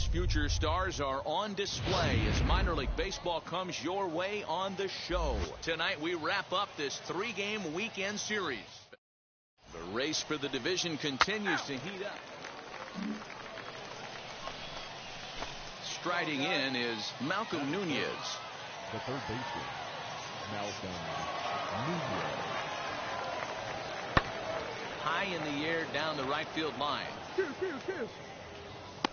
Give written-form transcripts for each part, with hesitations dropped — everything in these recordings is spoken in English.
future stars are on display as minor league baseball comes your way on the show. Tonight we wrap up this 3-game weekend series. The race for the division continues to heat up. Striding in is Malcolm Nunez. The third baseman, Malcolm Nunez. High in the air down the right field line.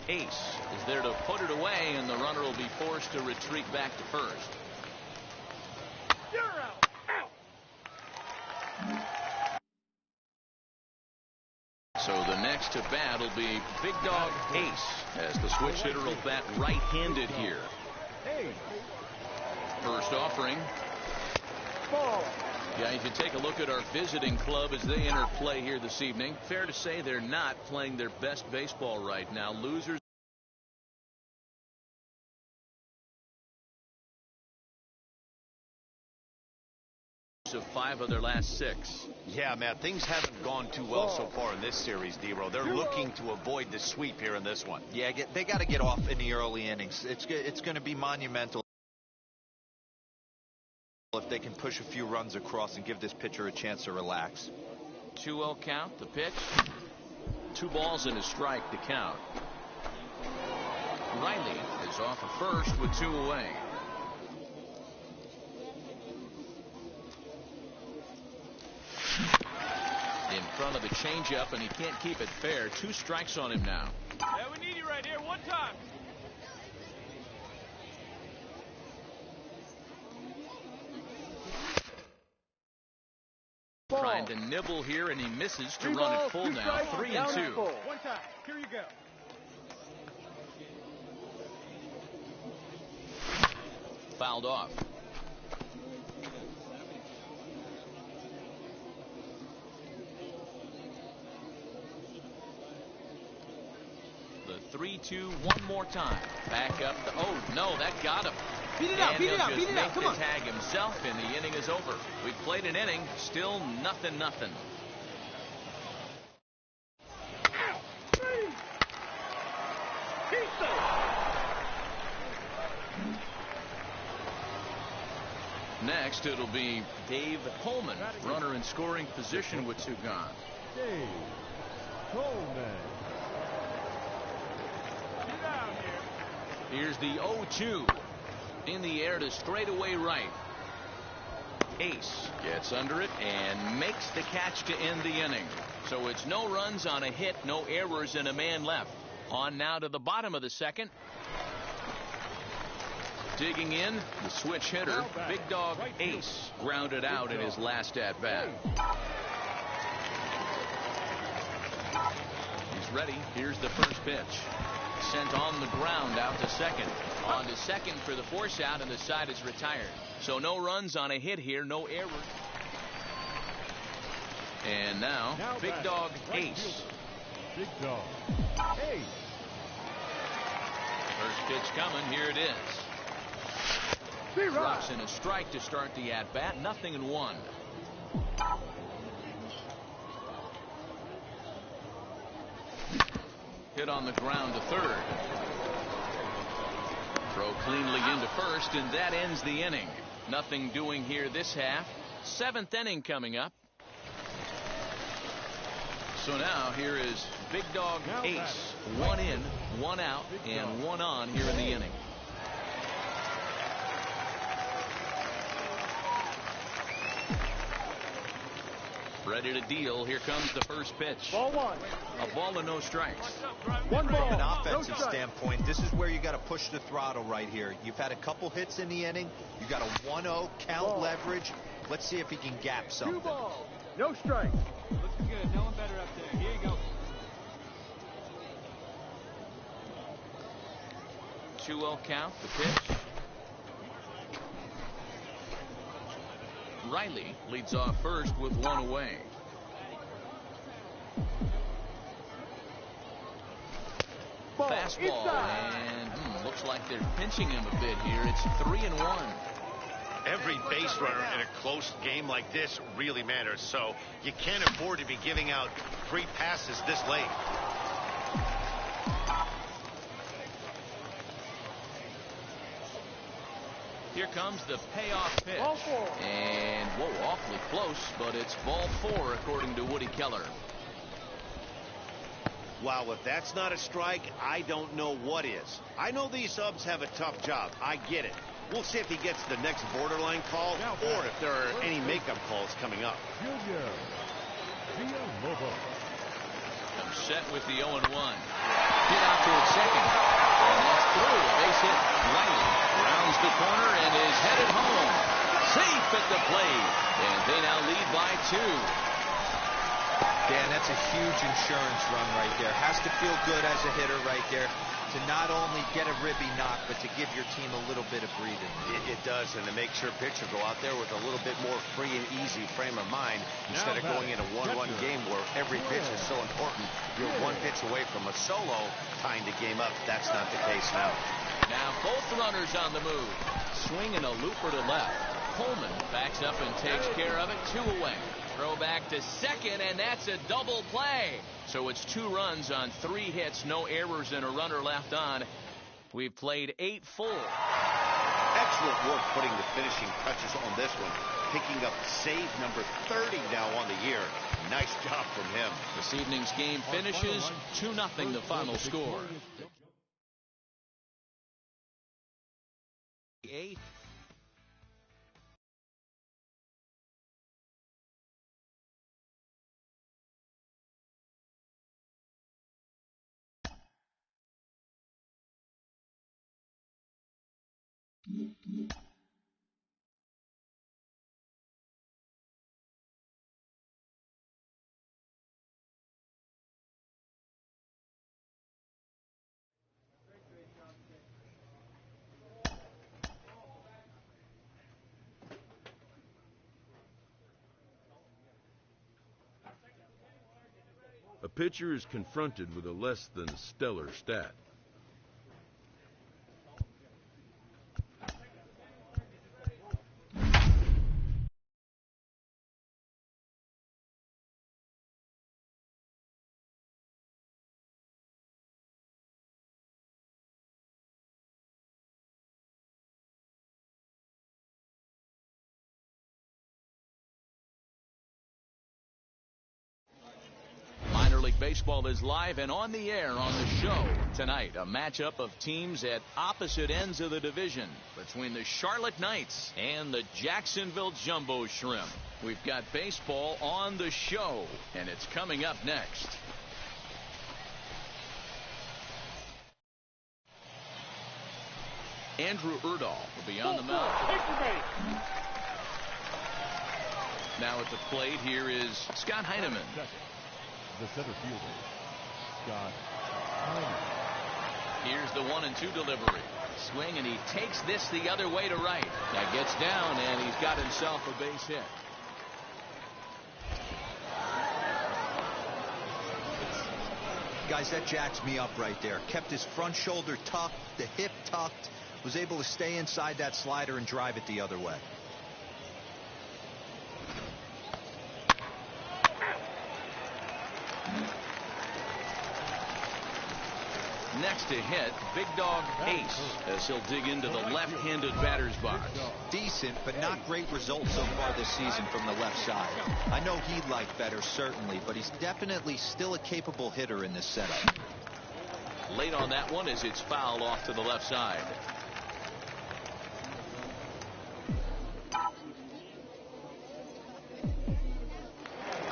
Ace is there to put it away, and the runner will be forced to retreat back to first. You're out. So the next to bat will be Big Dog Ace, as the switch hitter will bat right-handed here. First offering. Ball. Yeah, if you take a look at our visiting club as they enter play here this evening, fair to say they're not playing their best baseball right now. Losers of 5 of their last 6. Yeah, Matt, things haven't gone too well so far in this series, D-Row. They're looking to avoid the sweep here in this one. Yeah, they got to get off in the early innings. It's going to be monumental if they can push a few runs across and give this pitcher a chance to relax. 2-0 count, the pitch. 2 balls and a strike to count. Riley is off of first with 2 away. In front of the changeup, and he can't keep it fair. 2 strikes on him now. Yeah, we need you right here. One time. Trying to nibble here, and he misses to run it full now. 3-2. One time. Here you go. Fouled off. The 3-2 one more time. Back up. Oh, no, that got him. Beat it out, beat it out, beat it out. Come on. Tag himself, and the inning is over. We've played an inning, still nothing. Next, it'll be Dave Coleman, runner in scoring position with 2 gone. Dave Coleman. Get down here. Here's the 0-2. In the air to straightaway right. Ace gets under it and makes the catch to end the inning. So it's no runs on a hit, no errors, and a man left. On now to the bottom of the second. Digging in, the switch hitter, Big Dog Ace, grounded out in his last at-bat. He's ready. Here's the first pitch. Sent on the ground out to second. On to second for the force out, and the side is retired. So no runs on a hit here, no errors. And now Big Dog Ace. Big Dog Ace. First pitch coming. Here it is. Drops in a strike to start the at-bat. 0-1. Hit on the ground to third. Throw cleanly into first, and that ends the inning. Nothing doing here this half. 7th inning coming up. So now here is Big Dog Ace. 1 in, 1 out, and 1 on here in the inning. Ready to deal. Here comes the first pitch. Ball 1. A ball and no strikes. One ball. From an offensive standpoint, this is where you got to push the throttle right here. You've had a couple hits in the inning. You got a 1-0 count leverage. Let's see if he can gap 2 something. balls. No strikes. Looking good. No one better up there. Here you go. 2-0 count. The pitch. Riley leads off first with 1 away. Ball. Fastball, Inside. and looks like they're pinching him a bit here. It's 3-1. Every base runner in a close game like this really matters, so you can't afford to be giving out free passes this late. Here comes the payoff pitch. And, whoa, awfully close, but it's ball 4 according to Woody Keller. Wow, if that's not a strike, I don't know what is. I know these subs have a tough job. I get it. We'll see if he gets the next borderline call or if there are any makeup calls coming up. Junior Villalobos. Comes set with the 0-1. Hit out toward second. And that's through. A base hit. Riley rounds the corner and is headed home. Safe at the plate. And they now lead by 2. Dan, that's a huge insurance run right there. Has to feel good as a hitter right there to not only get a ribby knock, but to give your team a little bit of breathing. It does, and to make sure pitcher go out there with a little bit more free and easy frame of mind instead of going in a one-run game where every pitch is so important. You're one pitch away from a solo tying the game up. That's not the case now. Now both runners on the move. Swinging a looper to left. Coleman backs up and takes care of it. 2 away. Throw back to second, and that's a double play. So it's 2 runs on 3 hits, no errors, and a runner left on. We've played 8 full. Excellent work putting the finishing touches on this one. Picking up save number 30 now on the year. Nice job from him. This evening's game finishes 2-0 the final score. 8. A pitcher is confronted with a less than stellar stat. Baseball is live and on the air on the show tonight. A matchup of teams at opposite ends of the division between the Charlotte Knights and the Jacksonville Jumbo Shrimp. We've got baseball on the show, and it's coming up next. Andrew Erdahl will be on the mound. Now at the plate, here is Scott Heineman. The center fielder, Scott Heineman. Here's the 1-2 delivery. Swing, and he takes this the other way to right. That gets down, and he's got himself a base hit. Guys, that jacks me up right there. Kept his front shoulder tucked, the hip tucked, was able to stay inside that slider and drive it the other way. Next to hit, Big Dog Ace, as he'll dig into the left-handed batter's box. Decent, but not great results so far this season from the left side. I know he'd like better, certainly, but he's definitely still a capable hitter in this setup. Late on that one as it's fouled off to the left side.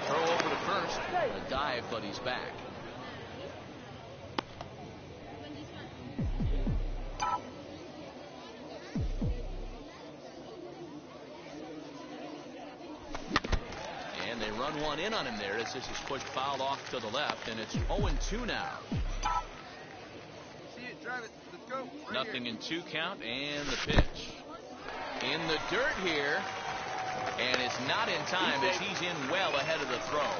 Throw over to first. A dive, but he's back. Run one in on him there as this is pushed fouled off to the left, and it's 0-2 now. See it, drive it. Let's go. Right Nothing here. in 2 count, and the pitch. In the dirt here, and it's not in time as he's in well ahead of the throw.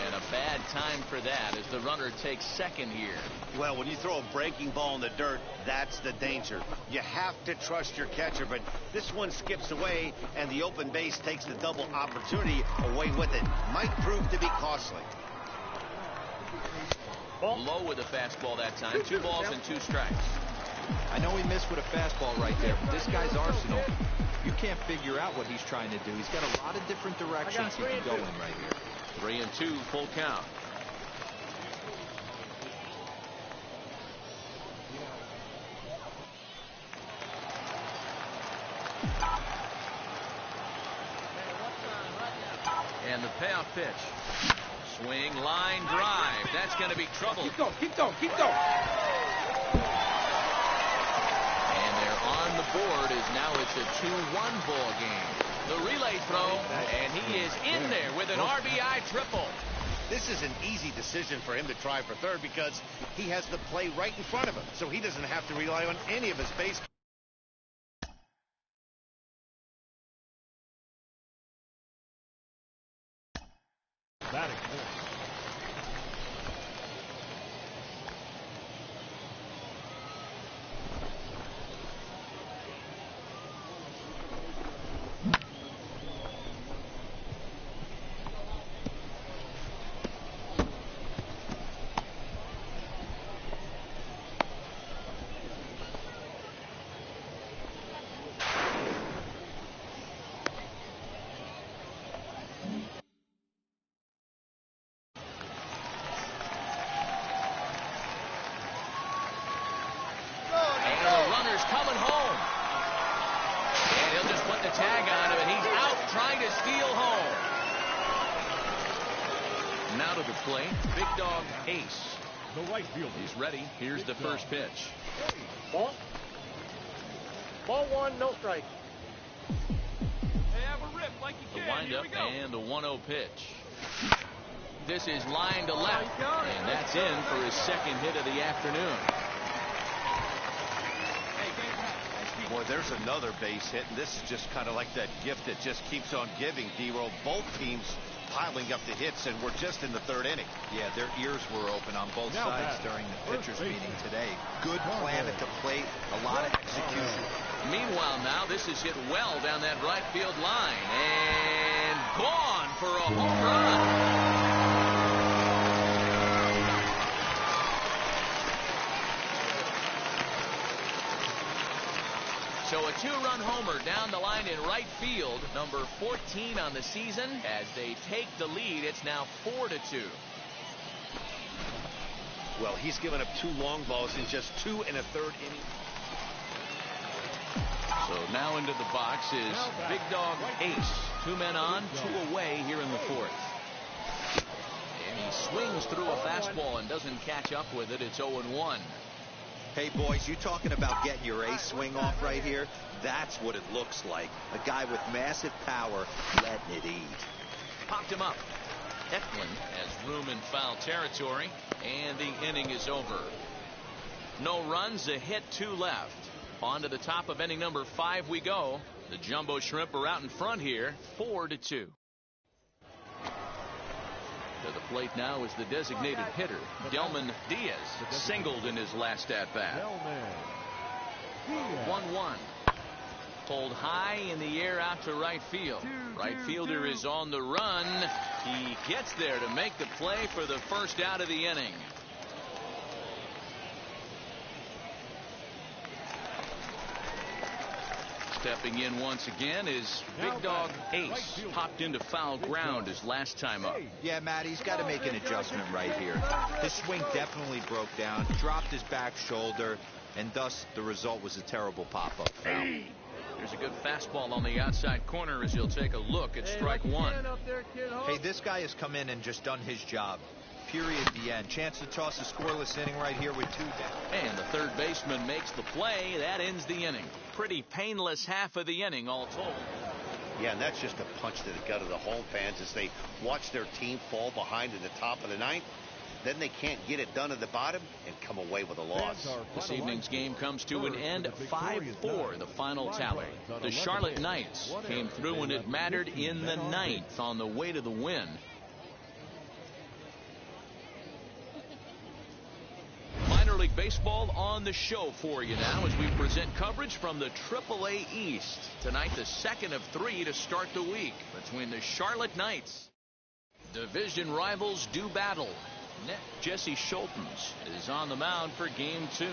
And a bad time for that as the runner takes second here. Well, when you throw a breaking ball in the dirt, that's the danger. You have to trust your catcher, but this one skips away, and the open base takes the double opportunity away with it. Might prove to be costly. Low with the fastball that time. 2 balls and 2 strikes. I know he missed with a fastball right there, but this guy's arsenal, you can't figure out what he's trying to do. He's got a lot of different directions he can go in right here. 3-2, full count. And the payoff pitch. Swing, line, drive. That's going to be trouble. Keep going, keep going, keep going. And they're on the board as now it's a 2-1 ball game. The relay throw, and he is in there with an RBI triple. This is an easy decision for him to try for third because he has the play right in front of him, so he doesn't have to rely on any of his base. Batting fourth. Coming home. And he'll just put the tag on him, and he's out trying to steal home. Now to the plate, Big Dog Ace. The right fielder. He's ready. Here's the first pitch. Ball 1, no strike. Hey, have a rip like you The can. windup and the 1-0 pitch. This is line to left, and that's in for his second hit of the afternoon. Boy, there's another base hit, and this is just kind of like that gift that just keeps on giving, D-Roll. Both teams piling up the hits, and we're just in the third inning. Yeah, their ears were open on both sides during the pitchers meeting today. Good plan at the plate, a lot of execution. Meanwhile, now this is hit well down that right field line, and gone for a home run. So a 2-run homer down the line in right field, number 14 on the season. As they take the lead, it's now 4-2. Well, he's given up 2 long balls in just 2 1/3 innings. So now into the box is Big Dog Ace. 2 men on, 2 away here in the fourth. And he swings through a fastball and doesn't catch up with it. It's 0-1. Hey, boys, you talking about getting your ace swing off right here? That's what it looks like. A guy with massive power letting it eat. Popped him up. Eklund has room in foul territory, and the inning is over. No runs, a hit, 2 left. On to the top of inning number 5 we go. The Jumbo Shrimp are out in front here, 4-2. To the plate now is the designated hitter, Delman Diaz, singled in his last at-bat. 1-1. Pulled high in the air out to right field. Right fielder is on the run. He gets there to make the play for the first out of the inning. Stepping in once again is Big Dog Ace. Popped into foul ground his last time up. Yeah, Matt, he's got to make an adjustment right here. His swing definitely broke down, dropped his back shoulder, and thus the result was a terrible pop-up foul. There's a good fastball on the outside corner as he'll take a look at strike 1. Hey, this guy has come in and just done his job. Period. The end. Chance to toss a scoreless inning right here with 2 down. And the third baseman makes the play. That ends the inning. Pretty painless half of the inning all told. Yeah, and that's just a punch to the gut of the home fans as they watch their team fall behind in the top of the 9th. Then they can't get it done at the bottom and come away with a loss. This evening's game comes to an end, 5-4, the final tally. The Charlotte Knights came through when it mattered in the 9th on the way to the win. Minor League Baseball on the show for you now as we present coverage from the AAA East. Tonight, the second of 3 to start the week between the Charlotte Knights. Division rivals do battle. Jesse Schultens is on the mound for game 2.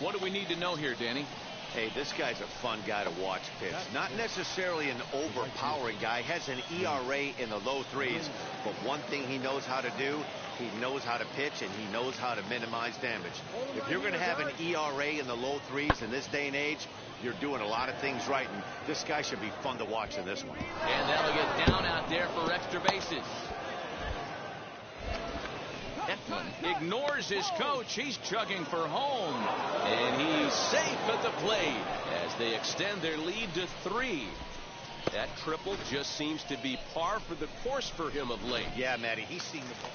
What do we need to know here, Danny? Hey, this guy's a fun guy to watch pitch. Not necessarily an overpowering guy. Has an ERA in the low threes. But one thing he knows how to do, he knows how to pitch, and he knows how to minimize damage. If you're going to have an ERA in the low threes in this day and age, you're doing a lot of things right. And this guy should be fun to watch in this one. And that'll get down out there for extra bases. Eflin ignores his coach. He's chugging for home. And he's safe at the plate as they extend their lead to 3. That triple just seems to be par for the course for him of late. Yeah, Matty, he's seen the ball.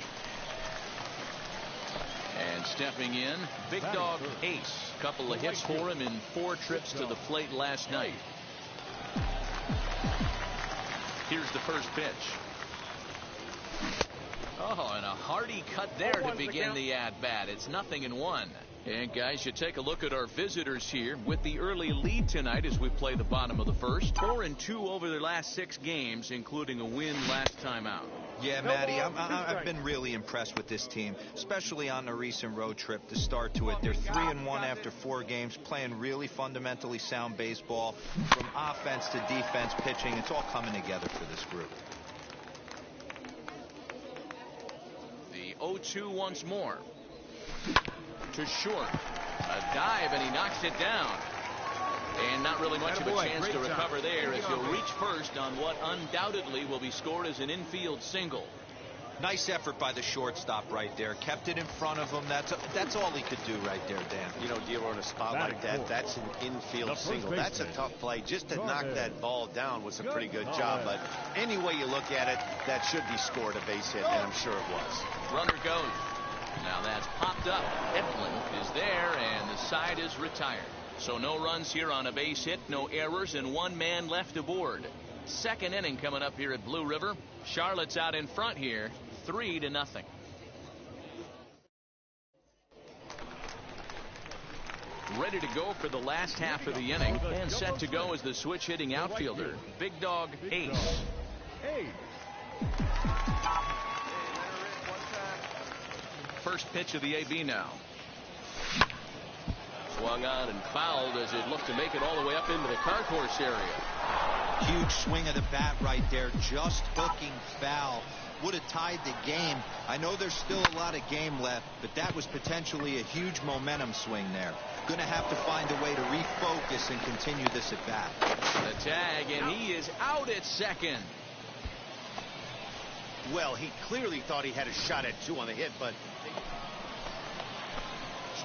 And stepping in, Big Dog Ace. Couple of hits for him in 4 trips to the plate last night. Here's the first pitch. Oh, and a hearty cut there to begin the at-bat. It's 0-1. And guys, you take a look at our visitors here with the early lead tonight as we play the bottom of the first. 4-2 over their last 6 games, including a win last time out. Yeah, Matty, I've been really impressed with this team, especially on the recent road trip to start to it. They're 3-1 after 4 games, playing really fundamentally sound baseball. From offense to defense, pitching, it's all coming together for this group. The 0-2 once more. To short. A dive, and he knocks it down. And not really much of a chance to recover there as he'll reach first on what undoubtedly will be scored as an infield single. Nice effort by the shortstop right there. Kept it in front of him. That's all he could do right there, Dan. You know, Dealer, on a spot like that, that's an infield single. That's a tough play. Just to knock that ball down was a pretty good job. But any way you look at it, that should be scored a base hit, and I'm sure it was. Runner goes. Now that's popped up. Eflin is there, and the side is retired. So no runs here on a base hit, no errors, and 1 man left aboard. Second inning coming up here at Blue River. Charlotte's out in front here, 3-0. Ready to go for the last half of the inning, and set to go as the switch hitting outfielder, Big Dog Ace. First pitch of the AB now. Swung on and fouled as it looked to make it all the way up into the concourse area. Huge swing of the bat right there, just hooking foul. Would have tied the game. I know there's still a lot of game left, but that was potentially a huge momentum swing there. Going to have to find a way to refocus and continue this at bat. The tag, and he is out at second. Well, he clearly thought he had a shot at 2 on the hit, but...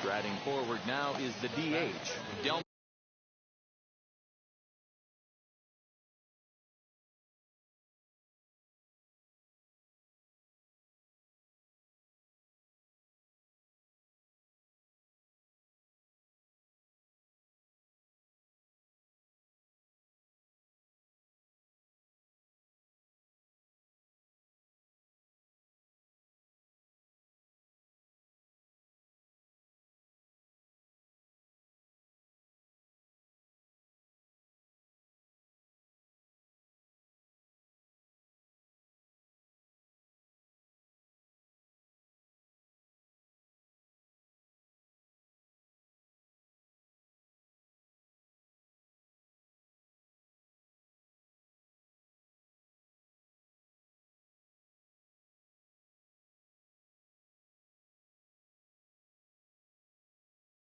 Striding forward now is the DH, Delman.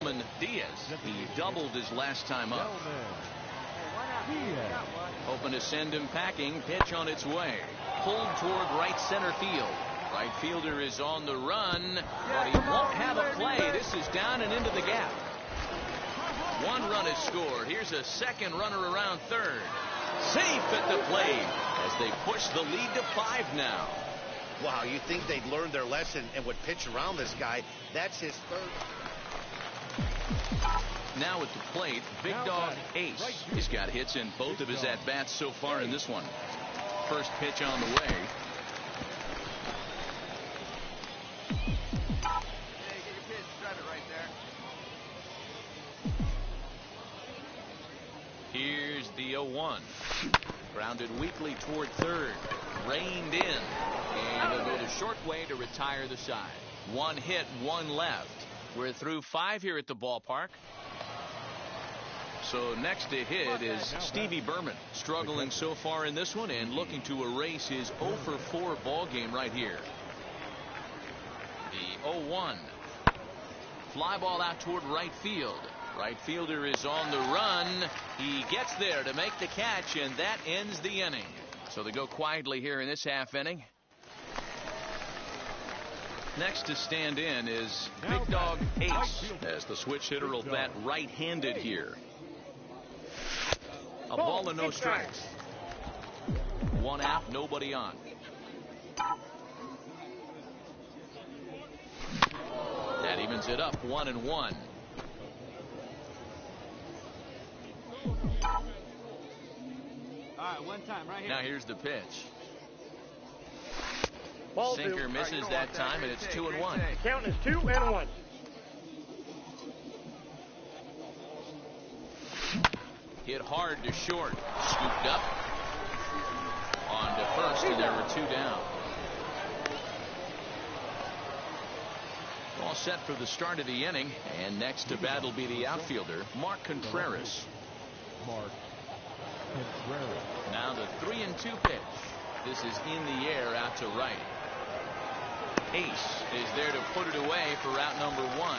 Delman Diaz. He doubled his last time up. Hoping to send him packing. Pitch on its way. Pulled toward right center field. Right fielder is on the run, but he won't have a play. This is down and into the gap. 1 run is scored. Here's a second runner around third. Safe at the plate as they push the lead to 5 now. Wow, you think they'd learned their lesson and would pitch around this guy. That's his 3rd. Now at the plate, Big Dog Ace. He's got hits in both of his at-bats so far in this one. First pitch on the way. Here's the 0-1. Grounded weakly toward third. Reined in. And he'll go the short way to retire the side. 1 hit, 1 left. We're through 5 here at the ballpark. So next to hit is Stevie Berman, struggling so far in this one and looking to erase his 0 for 4 ball game right here. The 0-1. Fly ball out toward right field. Right fielder is on the run. He gets there to make the catch, and that ends the inning. So they go quietly here in this half inning. Next to stand in is Big Dog Ace, as the switch hitter will bat right-handed here. A ball and no strikes. 1 out, nobody on. That evens it up 1-1. All right, one time right here. Now here's the pitch. Ball Sinker two. misses that time, and it's 2-1. Count is 2-1. Hit hard to short. Scooped up. On to first, and there were 2 down. All set for the start of the inning, and next to bat will be the outfielder, Mark Contreras. Now the 3-2 pitch. This is in the air out to right. Ace is there to put it away for out number 1.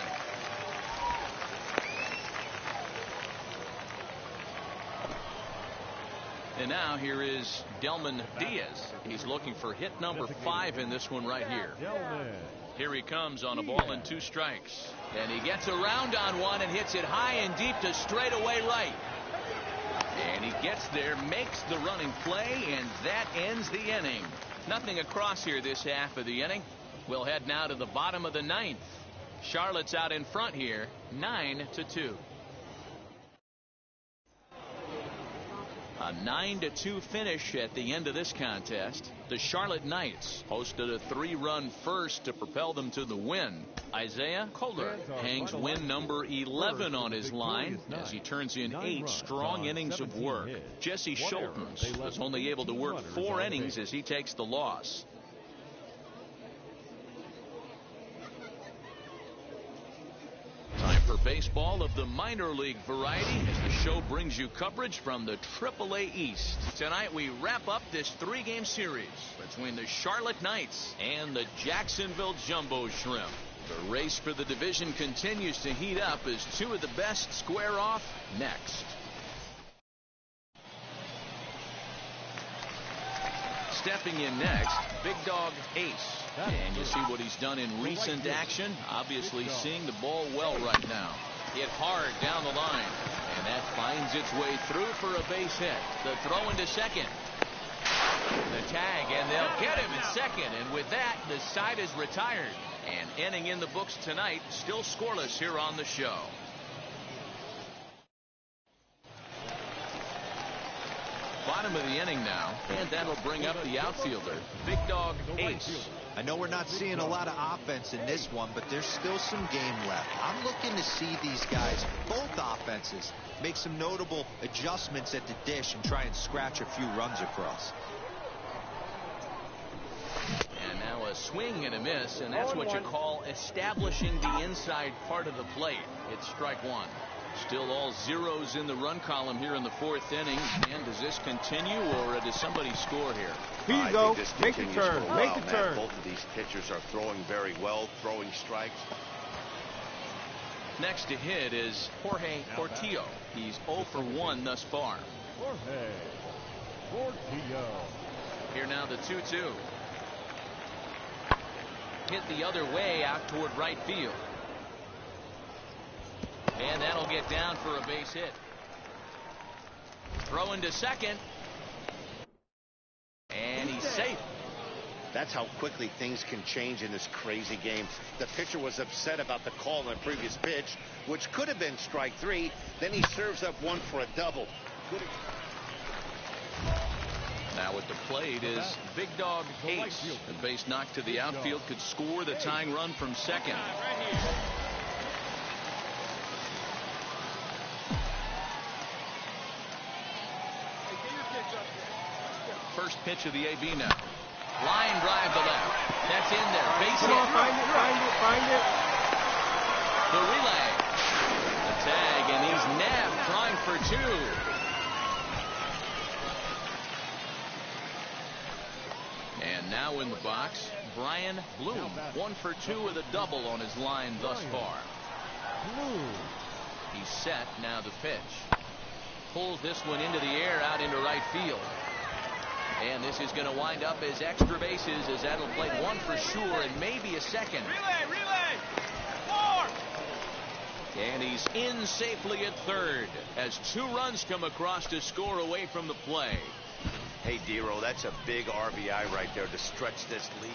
And now here is Delman Diaz. He's looking for hit number 5 in this one right here. Here he comes on a ball and 2 strikes. And he gets around on one and hits it high and deep to straightaway right. And he gets there, makes the running play, and that ends the inning. Nothing across here this half of the inning. We'll head now to the bottom of the 9th. Charlotte's out in front here, 9-2. A 9-2 finish at the end of this contest. The Charlotte Knights hosted a 3-run first to propel them to the win. Isaiah Kohler hangs win number 11 on his line as he turns in 8 strong innings of work. Jesse Schultens was only able to work 4 innings as he takes the loss. Time for baseball of the minor league variety as the show brings you coverage from the AAA East. Tonight we wrap up this 3-game series between the Charlotte Knights and the Jacksonville Jumbo Shrimp. The race for the division continues to heat up as 2 of the best square off next. Stepping in next, Big Dog Ace. And you see what he's done in recent action. Obviously seeing the ball well right now. Hit hard down the line. And that finds its way through for a base hit. The throw into second. The tag, and they'll get him in second. And with that, the side is retired. And inning in the books tonight, still scoreless here on the show. Bottom of the inning now, and that'll bring up the outfielder, Big Dog Ace. I know we're not seeing a lot of offense in this one, but there's still some game left. I'm looking to see these guys, both offenses, make some notable adjustments at the dish and try and scratch a few runs across. And now a swing and a miss, and that's what you call establishing the inside part of the plate. It's strike 1. Still all zeros in the run column here in the 4th inning. And does this continue, or does somebody score here? Here you go. Make the turn. Make the turn. Both of these pitchers are throwing very well, throwing strikes. Next to hit is Jorge Tortillo. He's 0 for 1 thus far. Jorge Tortillo. Here now the 2-2. Hit the other way out toward right field. And that'll get down for a base hit. Throw into second. And he's safe. That's how quickly things can change in this crazy game. The pitcher was upset about the call on the previous pitch, which could have been strike 3. Then he serves up one for a double. Now at the plate is Big Dog Ace. The base knock to the outfield could score the tying run from second. First pitch of the AB now. Line drive to left. That's in there. Base hit. Find it. The relay. The tag, and he's nabbed trying for two. And now in the box, Brian Bloom. 1 for 2 with a double on his line thus far. He's set. Now the pitch. Pulls this one into the air out into right field. And this is going to wind up as extra bases, as that'll play one for sure and maybe a second. Relay! 4! And he's in safely at third as 2 runs come across to score away from the play. Hey, Dero, that's a big RBI right there to stretch this lead.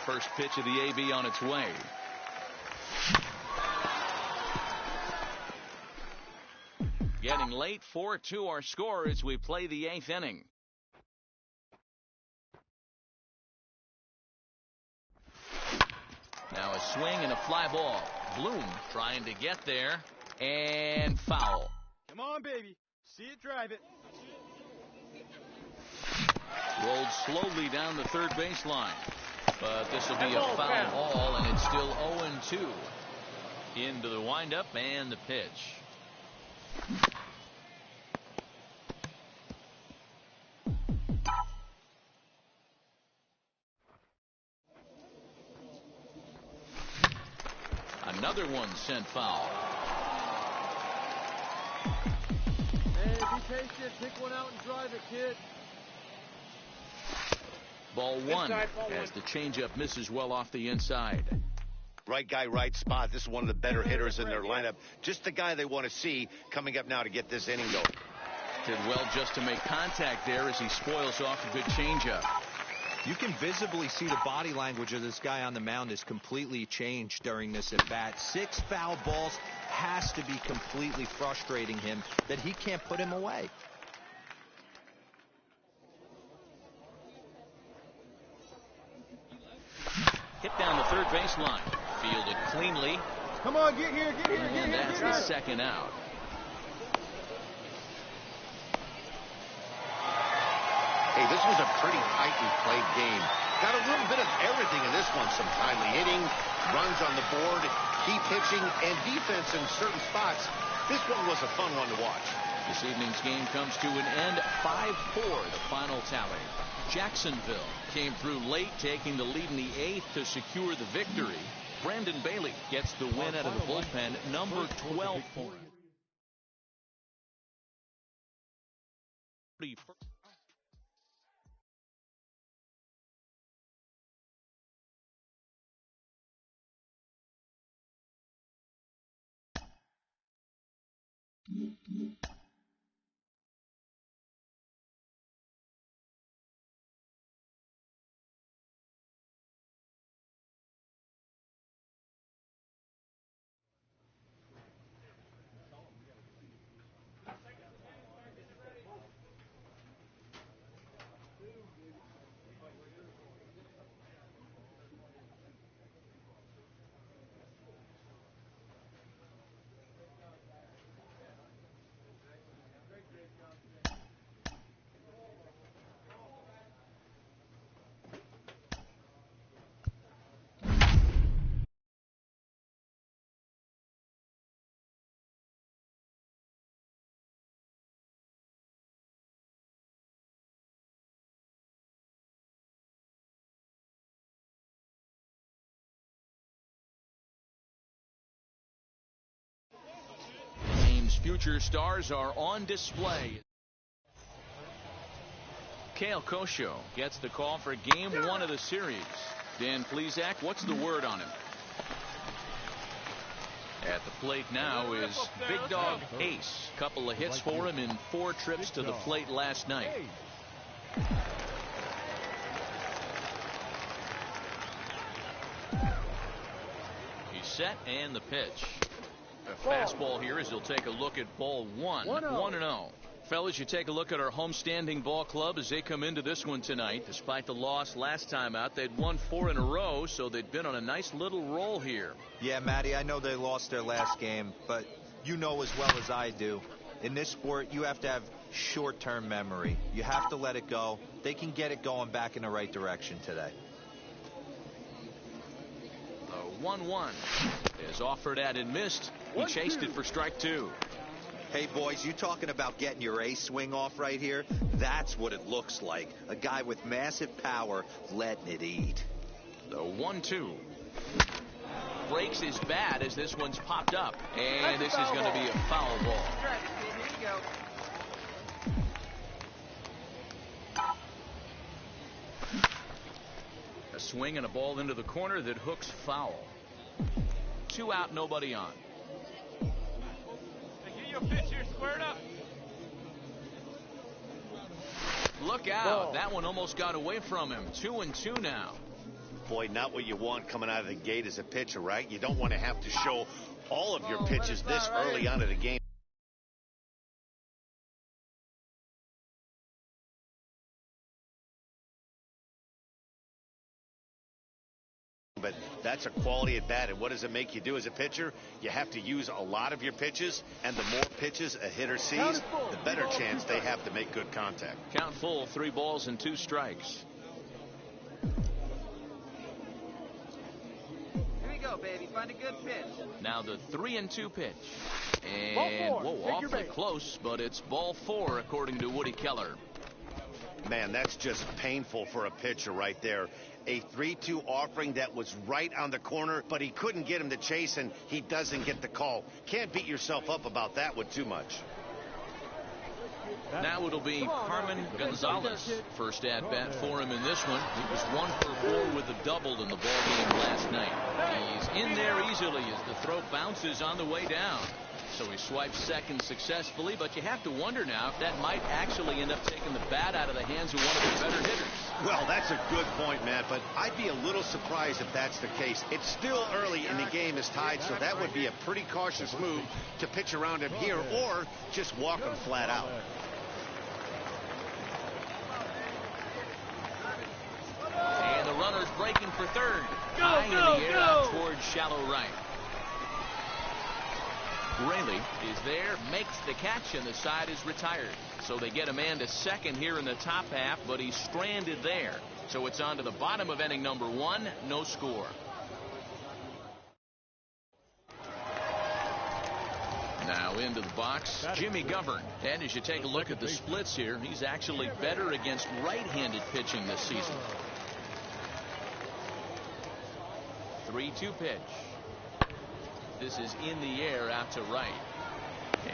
First pitch of the AB on its way. Getting late, 4-2 our score as we play the 8th inning. Now a swing and a fly ball. Bloom trying to get there, and foul. Come on, baby. See it, drive it. Rolled slowly down the third baseline. But this will be a foul ball, and it's still 0-2. Into the windup and the pitch. Another one sent foul. Hey, be patient. Pick one out and drive it, kid. Ball one as the changeup misses well off the inside. Right guy, right spot. This is one of the better hitters in their lineup. Just the guy they want to see coming up now to get this inning going. Did well just to make contact there as he spoils off a good changeup. You can visibly see the body language of this guy on the mound is completely changed during this at bat. 6 foul balls has to be completely frustrating him that he can't put him away. Hit down the third baseline. Fielded cleanly. Come on, get here. And that's the second out. Hey, this was a pretty tightly played game. Got a little bit of everything in this one. Some timely hitting, runs on the board, key pitching, and defense in certain spots. This one was a fun one to watch. This evening's game comes to an end. 5-4, the final tally. Jacksonville came through late, taking the lead in the 8th to secure the victory. Brandon Bailey gets the win out of the bullpen, number 12 for him. Future stars are on display. Kale Kosho gets the call for game 1 of the series. Dan Plesac, what's the word on him? At the plate now is Big Dog Ace. Couple of hits for him in 4 trips to the plate last night. He's set and the pitch. A fastball here as he'll take a look at ball 1. 1-0. Fellas, you take a look at our homestanding ball club as they come into this one tonight. Despite the loss last time out, they'd won 4 in a row, so they'd been on a nice little roll here. Yeah, Matty, I know they lost their last game, but you know as well as I do, in this sport, you have to have short-term memory. You have to let it go. They can get it going back in the right direction today. The 1-1 is offered at and missed. He chased it for strike 2. Hey, boys, you talking about getting your ace swing off right here? That's what it looks like. A guy with massive power letting it eat. The 1-2. Breaks his bat as this one's popped up. And this is going to be a foul ball. A swing and a ball into the corner that hooks foul. 2 out, nobody on. Pitch here, squared up. Look out. That one almost got away from him. 2-2 now. Boy, not what you want coming out of the gate as a pitcher, right? You don't want to have to show all of your pitches this early on in the game. But that's a quality at bat, and what does it make you do as a pitcher? You have to use a lot of your pitches, and the more pitches a hitter sees, the better chance they have to make good contact. Count full, 3 balls and 2 strikes. Here we go, baby. Find a good pitch. Now the 3-2 pitch. And, whoa, awfully close, but it's ball 4, according to Woody Keller. Man, that's just painful for a pitcher right there. A 3-2 offering that was right on the corner, but he couldn't get him to chase, and he doesn't get the call. Can't beat yourself up about that one too much. Now it'll be Carmen Gonzalez. First at bat for him in this one. He was 1 for 4 with a double in the ball game last night. He's in there easily as the throw bounces on the way down. So he swipes second successfully, but you have to wonder now if that might actually end up taking the bat out of the hands of one of the better hitters. Well, that's a good point, Matt, but I'd be a little surprised if that's the case. It's still early and the game is tied, so that would be a pretty cautious move to pitch around him here or just walk him flat out. And the runner's breaking for third. High in the air out towards shallow right. Rayleigh is there, makes the catch, and the side is retired. So they get a man to second here in the top half, but he's stranded there. So it's on to the bottom of inning number 1, no score. Now into the box, Jimmy Govern. And as you take a look at the splits here, he's actually better against right-handed pitching this season. 3-2 pitch. This is in the air out to right.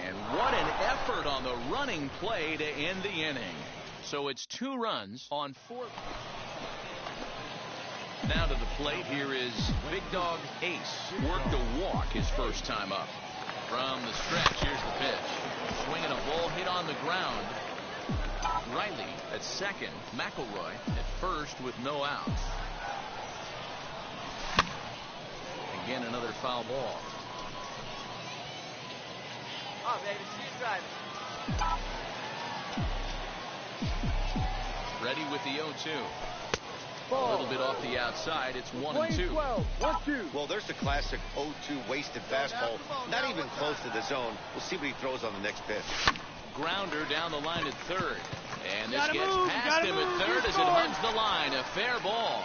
And what an effort on the running play to end the inning. So it's 2 runs on 4. Now to the plate, here is Big Dog Ace. Worked a walk his first time up. From the stretch, here's the pitch. Swinging a ball hit on the ground. Riley at second. McElroy at first with no outs. Again, another foul ball. Oh, baby, she's driving. Ready with the 0-2. A little bit off the outside. It's 1-2. 1-2. Well, there's the classic 0-2 wasted fastball. Not even close to the zone. We'll see what he throws on the next pitch. Grounder down the line at third. And this gets past him at third as it hugs the line. A fair ball.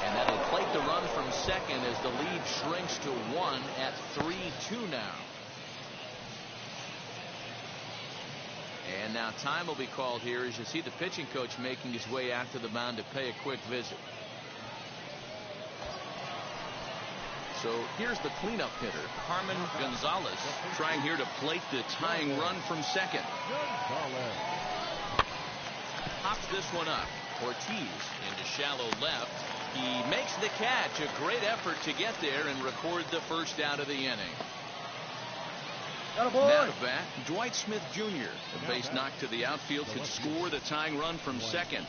And that'll plate the run from second as the lead shrinks to 1 at 3-2 now. And now time will be called here as you see the pitching coach making his way out to the mound to pay a quick visit. So here's the cleanup hitter, Carmen Gonzalez, trying here to plate the tying run from second. Pops this one up. Ortiz into shallow left. He makes the catch. A great effort to get there and record the first out of the inning. Now to bat, Dwight Smith Jr. A base knock to the outfield could score the tying run from second.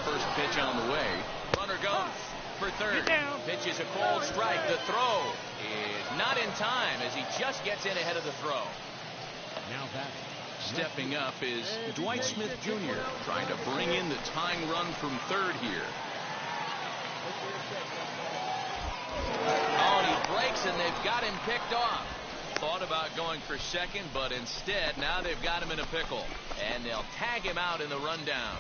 First pitch on the way. Runner goes for third. Pitch is a cold strike. The throw is not in time as he just gets in ahead of the throw. Now back. Stepping up is Dwight Smith Jr. trying to bring in the tying run from third here. Oh, and he breaks, and they've got him picked off. Thought about going for second, but instead now they've got him in a pickle, and they'll tag him out in the rundown.